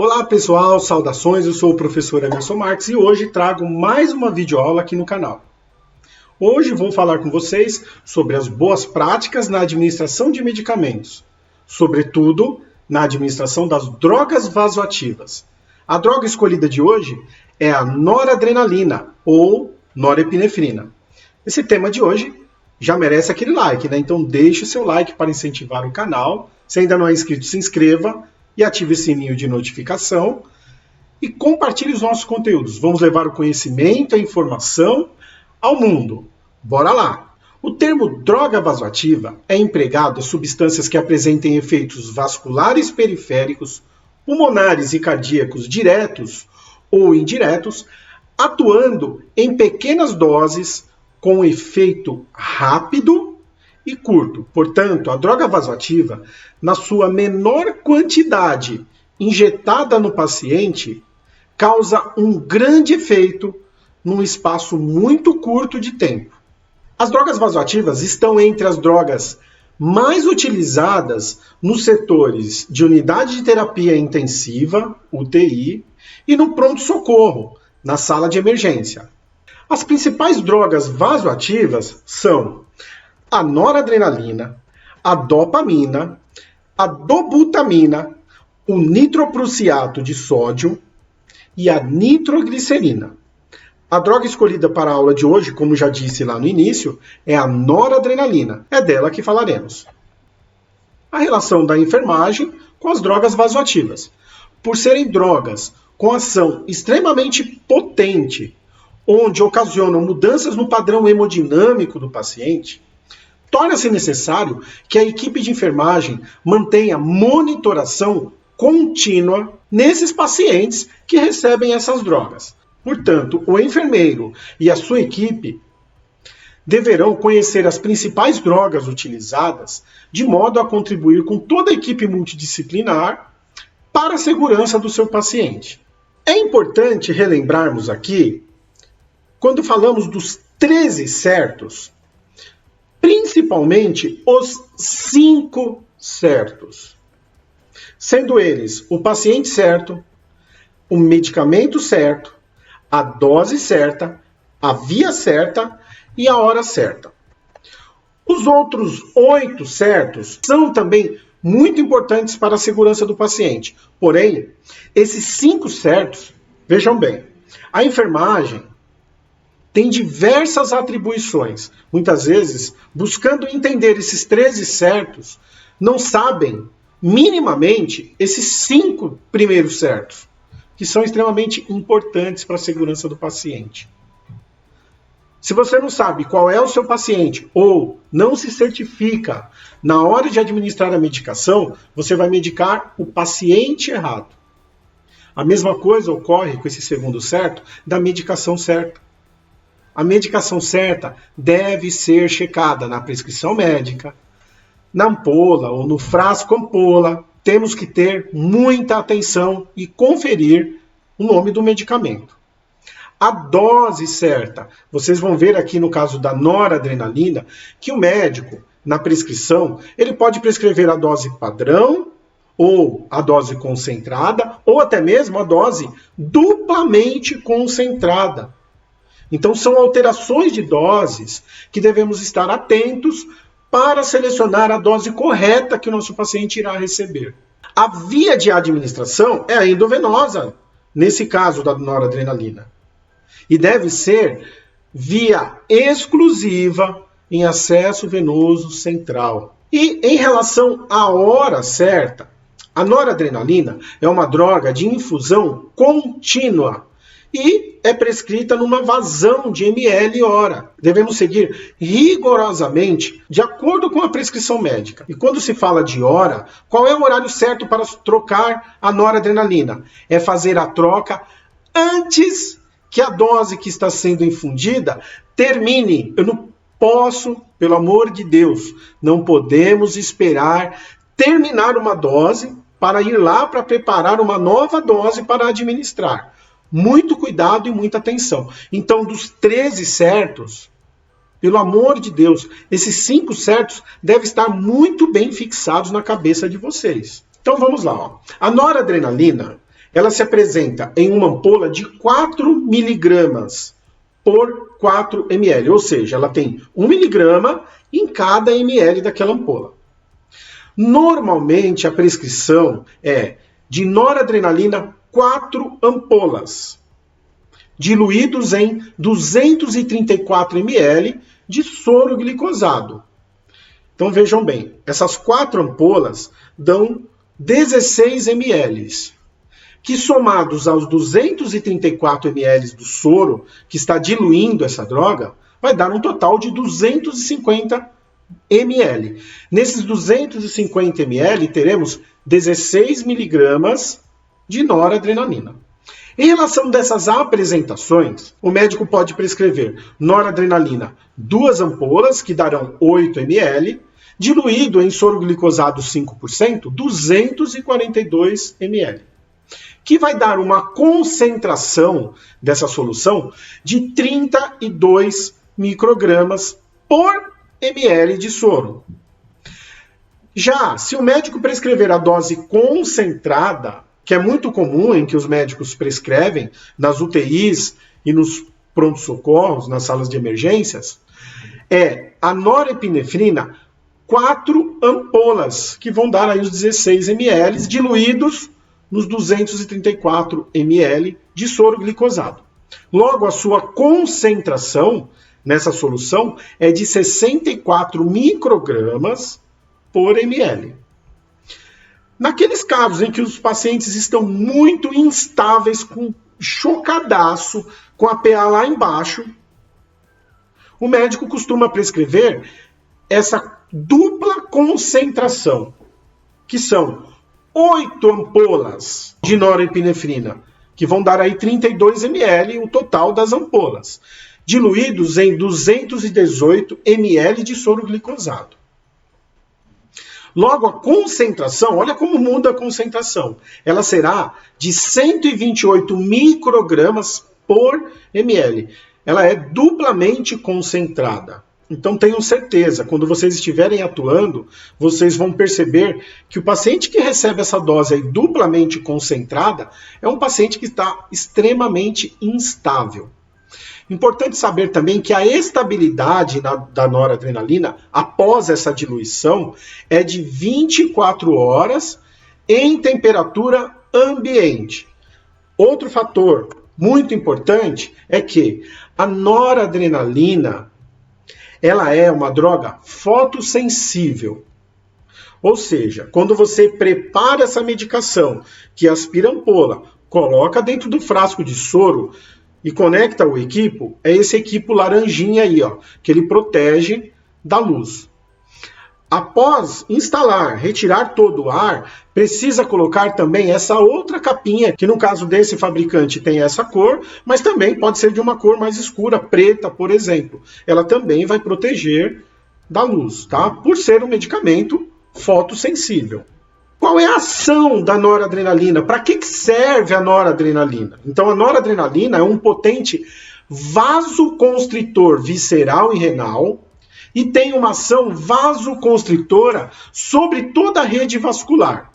Olá pessoal, saudações, eu sou o professor Emerson Marques e hoje trago mais uma videoaula aqui no canal. Hoje vou falar com vocês sobre as boas práticas na administração de medicamentos, sobretudo na administração das drogas vasoativas. A droga escolhida de hoje é a noradrenalina ou norepinefrina. Esse tema de hoje já merece aquele like, né? Então deixe o seu like para incentivar o canal. Se ainda não é inscrito, se inscreva e ative o sininho de notificação e compartilhe os nossos conteúdos. Vamos levar o conhecimento e a informação ao mundo. Bora lá! O termo droga vasoativa é empregado a substâncias que apresentem efeitos vasculares periféricos, pulmonares e cardíacos diretos ou indiretos, atuando em pequenas doses com efeito rápido e curto. Portanto, a droga vasoativa, na sua menor quantidade injetada no paciente, causa um grande efeito num espaço muito curto de tempo. As drogas vasoativas estão entre as drogas mais utilizadas nos setores de unidade de terapia intensiva, UTI, e no pronto-socorro, na sala de emergência. As principais drogas vasoativas são a noradrenalina, a dopamina, a dobutamina, o nitroprussiato de sódio e a nitroglicerina. A droga escolhida para a aula de hoje, como já disse lá no início, é a noradrenalina. É dela que falaremos. A relação da enfermagem com as drogas vasoativas. Por serem drogas com ação extremamente potente, onde ocasionam mudanças no padrão hemodinâmico do paciente, torna-se necessário que a equipe de enfermagem mantenha monitoração contínua nesses pacientes que recebem essas drogas. Portanto, o enfermeiro e a sua equipe deverão conhecer as principais drogas utilizadas, de modo a contribuir com toda a equipe multidisciplinar para a segurança do seu paciente. É importante relembrarmos aqui, quando falamos dos 13 certos, principalmente os 5 certos, sendo eles o paciente certo, o medicamento certo, a dose certa, a via certa e a hora certa. Os outros 8 certos são também muito importantes para a segurança do paciente. Porém, esses 5 certos, vejam bem, a enfermagem tem diversas atribuições. Muitas vezes, buscando entender esses 13 certos, não sabem minimamente esses 5 primeiros certos, que são extremamente importantes para a segurança do paciente. Se você não sabe qual é o seu paciente ou não se certifica na hora de administrar a medicação, você vai medicar o paciente errado. A mesma coisa ocorre com esse segundo certo da medicação certa. A medicação certa deve ser checada na prescrição médica, na ampola ou no frasco ampola. Temos que ter muita atenção e conferir o nome do medicamento. A dose certa. Vocês vão ver aqui no caso da noradrenalina que o médico, na prescrição, ele pode prescrever a dose padrão, ou a dose concentrada, ou até mesmo a dose duplamente concentrada. Então, são alterações de doses que devemos estar atentos para selecionar a dose correta que o nosso paciente irá receber. A via de administração é a endovenosa, nesse caso da noradrenalina. E deve ser via exclusiva em acesso venoso central. E em relação à hora certa, a noradrenalina é uma droga de infusão contínua e é prescrita numa vazão de ml hora. Devemos seguir rigorosamente de acordo com a prescrição médica. E quando se fala de hora, qual é o horário certo para trocar a noradrenalina? É fazer a troca antes que a dose que está sendo infundida termine. Eu não posso, pelo amor de Deus, não podemos esperar terminar uma dose para ir lá para preparar uma nova dose para administrar. Muito cuidado e muita atenção. Então, dos 13 certos, pelo amor de Deus, esses 5 certos devem estar muito bem fixados na cabeça de vocês. Então, vamos lá. A noradrenalina ela se apresenta em uma ampola de 4 miligramas por 4 ml, ou seja, ela tem 1 miligrama em cada ml daquela ampola. Normalmente, a prescrição é de noradrenalina 4 ampolas, diluídos em 234 ml de soro glicosado. Então vejam bem, essas 4 ampolas dão 16 ml, que somados aos 234 ml do soro que está diluindo essa droga, vai dar um total de 250 ml. Nesses 250 ml teremos 16 miligramas de noradrenalina. Em relação dessas apresentações, o médico pode prescrever noradrenalina 2 ampolas, que darão 8 ml, diluído em soro glicosado 5%, 242 ml, que vai dar uma concentração dessa solução de 32 microgramas por ml de soro. Já, se o médico prescrever a dose concentrada, que é muito comum em que os médicos prescrevem nas UTIs e nos pronto-socorros, nas salas de emergências, é a norepinefrina 4 ampolas, que vão dar aí os 16 ml, diluídos nos 234 ml de soro glicosado. Logo, a sua concentração nessa solução é de 64 microgramas por ml. Naqueles casos em que os pacientes estão muito instáveis, com chocadaço, com a PA lá embaixo, o médico costuma prescrever essa dupla concentração, que são 8 ampolas de norepinefrina, que vão dar aí 32 ml, o total das ampolas, diluídos em 218 ml de soro glicosado. Logo, a concentração, olha como muda a concentração. Ela será de 128 microgramas por ml. Ela é duplamente concentrada. Então tenham certeza, quando vocês estiverem atuando, vocês vão perceber que o paciente que recebe essa dose aí duplamente concentrada é um paciente que está extremamente instável. Importante saber também que a estabilidade da noradrenalina após essa diluição é de 24 horas em temperatura ambiente. Outro fator muito importante é que a noradrenalina ela é uma droga fotossensível. Ou seja, quando você prepara essa medicação, que aspira a ampola, coloca dentro do frasco de soro e conecta o equipo, é esse equipo laranjinha aí, ó, que ele protege da luz. Após instalar, retirar todo o ar, precisa colocar também essa outra capinha, que no caso desse fabricante tem essa cor, mas também pode ser de uma cor mais escura, preta, por exemplo. Ela também vai proteger da luz, tá? Por ser um medicamento fotossensível. Qual é a ação da noradrenalina? Para que serve a noradrenalina? Então, a noradrenalina é um potente vasoconstritor visceral e renal e tem uma ação vasoconstritora sobre toda a rede vascular,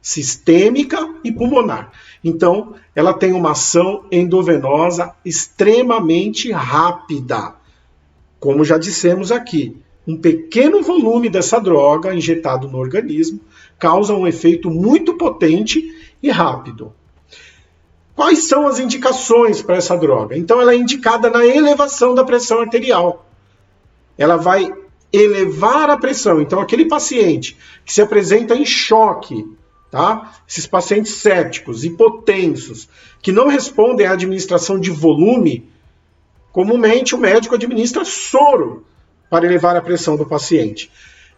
sistêmica e pulmonar. Então, ela tem uma ação endovenosa extremamente rápida. Como já dissemos aqui, um pequeno volume dessa droga injetado no organismo causa um efeito muito potente e rápido. Quais são as indicações para essa droga? Então, ela é indicada na elevação da pressão arterial. Ela vai elevar a pressão. Então, aquele paciente que se apresenta em choque, tá? Esses pacientes sépticos, hipotensos, que não respondem à administração de volume, comumente o médico administra soro para elevar a pressão do paciente.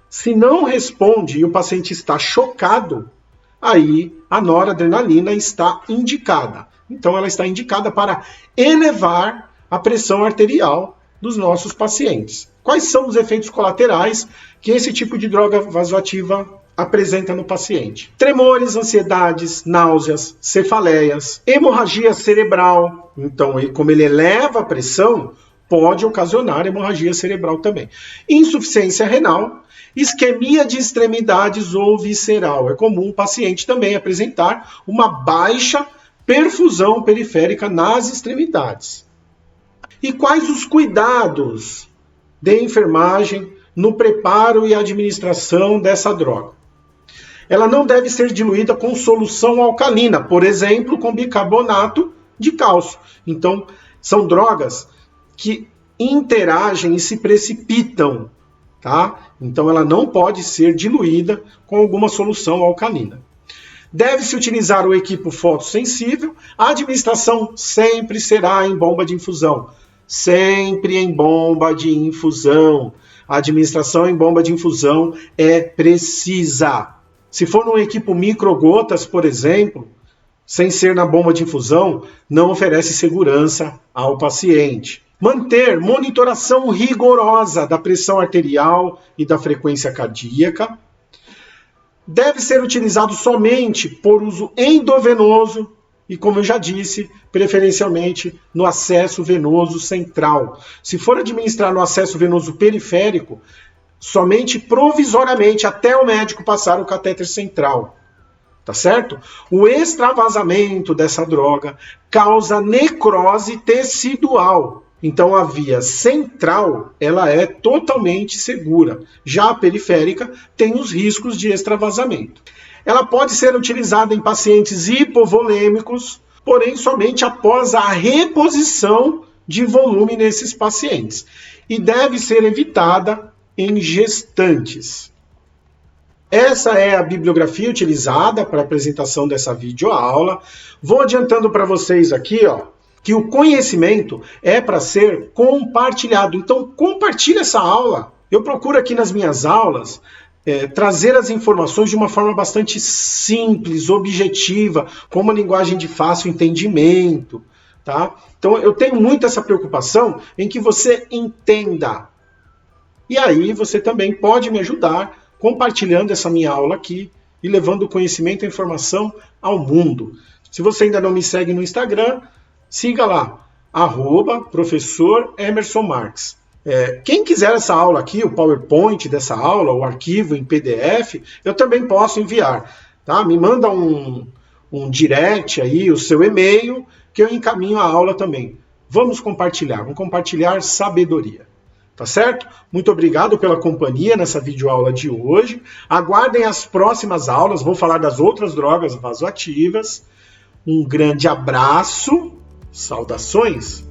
Se não responde e o paciente está chocado, aí a noradrenalina está indicada. Então, ela está indicada para elevar a pressão arterial dos nossos pacientes. Quais são os efeitos colaterais que esse tipo de droga vasoativa apresenta no paciente? Tremores, ansiedades, náuseas, cefaleias, hemorragia cerebral. Então, como ele eleva a pressão, pode ocasionar hemorragia cerebral também. Insuficiência renal Isquemia de extremidades ou visceral. É comum o paciente também apresentar uma baixa perfusão periférica nas extremidades. E quais os cuidados de enfermagem no preparo e administração dessa droga? Ela não deve ser diluída com solução alcalina, por exemplo, com bicarbonato de cálcio. Então, são drogas que interagem e se precipitam, tá? Então, ela não pode ser diluída com alguma solução alcalina. Deve-se utilizar o equipo fotossensível. A administração sempre será em bomba de infusão. Sempre em bomba de infusão. A administração em bomba de infusão é precisa. Se for num equipo microgotas, por exemplo, sem ser na bomba de infusão, não oferece segurança ao paciente. Manter monitoração rigorosa da pressão arterial e da frequência cardíaca. Deve ser utilizado somente por uso endovenoso e, como eu já disse, preferencialmente no acesso venoso central. Se for administrar no acesso venoso periférico, somente provisoriamente até o médico passar o catéter central. Tá certo? O extravasamento dessa droga causa necrose tecidual. Então a via central, ela é totalmente segura. Já a periférica tem os riscos de extravasamento. Ela pode ser utilizada em pacientes hipovolêmicos, porém somente após a reposição de volume nesses pacientes. E deve ser evitada em gestantes. Essa é a bibliografia utilizada para a apresentação dessa videoaula. Vou adiantando para vocês aqui, que o conhecimento é para ser compartilhado. Então, compartilhe essa aula. Eu procuro aqui nas minhas aulas trazer as informações de uma forma bastante simples, objetiva, com uma linguagem de fácil entendimento. Tá? Então, eu tenho muito essa preocupação em que você entenda. E aí você também pode me ajudar compartilhando essa minha aula aqui e levando o conhecimento e a informação ao mundo. Se você ainda não me segue no Instagram, siga lá, @professor Emerson Marques. Quem quiser essa aula aqui, o PowerPoint dessa aula, o arquivo em PDF, eu também posso enviar. Tá? Me manda um direct aí, o seu e-mail, que eu encaminho a aula também. Vamos compartilhar sabedoria. Tá certo? Muito obrigado pela companhia nessa videoaula de hoje. Aguardem as próximas aulas, vou falar das outras drogas vasoativas. Um grande abraço, saudações!